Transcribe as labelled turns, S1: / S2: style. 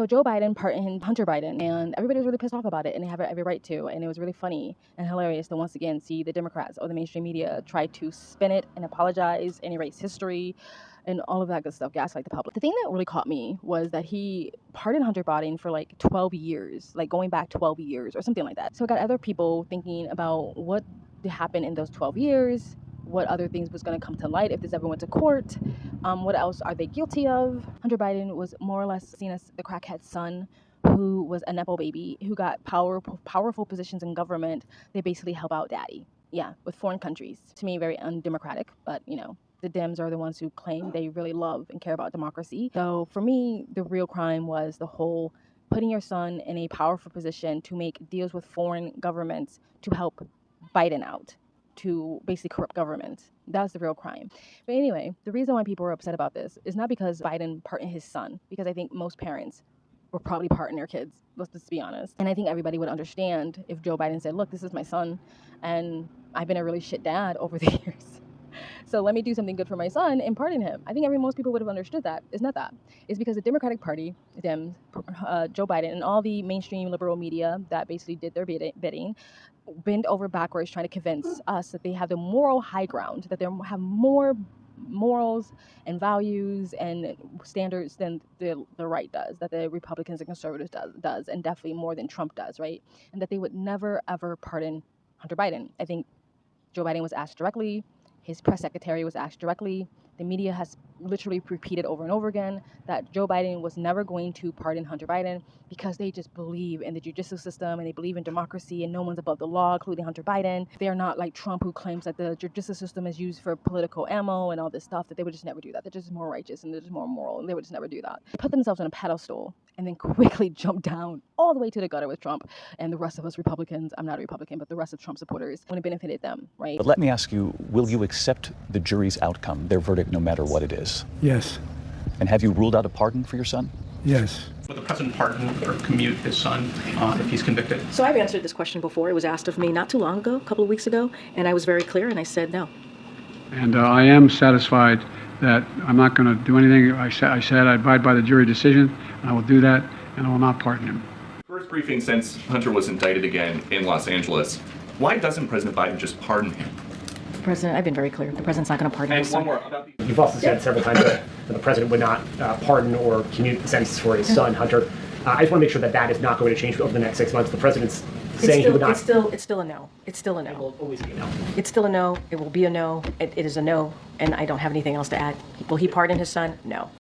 S1: So Joe Biden pardoned Hunter Biden, and everybody was really pissed off about it, and they have every right to. And it was really funny and hilarious to once again see the Democrats or the mainstream media try to spin it and apologize and erase history and all of that good stuff, gaslight the public. The thing that really caught me was that he pardoned Hunter Biden for like 12 years, like going back 12 years or something like that. So I got other people thinking about what happened in those 12 years, what other things was going to come to light if this ever went to court. What else are they guilty of? Hunter Biden was more or less seen as the crackhead son who was a Nepo baby, who got powerful positions in government. They basically help out daddy. Yeah, with foreign countries. To me, very undemocratic, but you know, the Dems are the ones who claim they really love and care about democracy. So for me, the real crime was the whole putting your son in a powerful position to make deals with foreign governments to help Biden out, to basically corrupt government. That's the real crime. But anyway, the reason why people are upset about this is not because Biden pardoned his son, because I think most parents will probably pardon their kids. Let's just be honest. And I think everybody would understand if Joe Biden said, look, this is my son, and I've been a really shit dad over the years. So let me do something good for my son and pardon him. I think most people would have understood that. It's not that. It's because the Democratic Party, Dems, Joe Biden, and all the mainstream liberal media that basically did their bidding, bent over backwards trying to convince us that they have the moral high ground, that they have more morals and values and standards than the right does, that the Republicans and conservatives does, and definitely more than Trump does, right? And that they would never, ever pardon Hunter Biden. I think Joe Biden was asked directly. His press secretary was asked directly. The media has literally repeated over and over again that Joe Biden was never going to pardon Hunter Biden because they just believe in the judicial system and they believe in democracy and no one's above the law, including Hunter Biden. They are not like Trump, who claims that the judicial system is used for political ammo and all this stuff, that they would just never do that. They're just more righteous and they're just more moral and they would just never do that. They put themselves on a pedestal and then quickly jump down all the way to the gutter with Trump and the rest of us Republicans. I'm not a Republican, but the rest of Trump supporters, when it benefited them, right?
S2: But let me ask you, will you accept the jury's outcome, their verdict, no matter what it is?
S3: Yes.
S2: And have you ruled out a pardon for your son?
S3: Yes.
S4: Will the president pardon or commute his son if he's convicted?
S5: So I've answered this question before. It was asked of me not too long ago, a couple of weeks ago, and I was very clear, and I said no.
S3: And I am satisfied that I'm not going to do anything. I said I abide by the jury decision, and I will do that, and I will not pardon him.
S6: First briefing since Hunter was indicted again in Los Angeles. Why doesn't President Biden just pardon him?
S5: The president, I've been very clear. The president's not going to pardon his
S6: And one
S5: son.
S6: more about the...
S7: You've also said several times that the president would not pardon or commute the sentences for his son, Hunter. I just want to make sure that that is not going to change over the next 6 months. The president's saying he would not.
S5: It's still a no. It's still a
S7: It
S5: no.
S7: will always be a no.
S5: It's still a no. It will be a no. It is a no, and I don't have anything else to add. Will he pardon his son? No.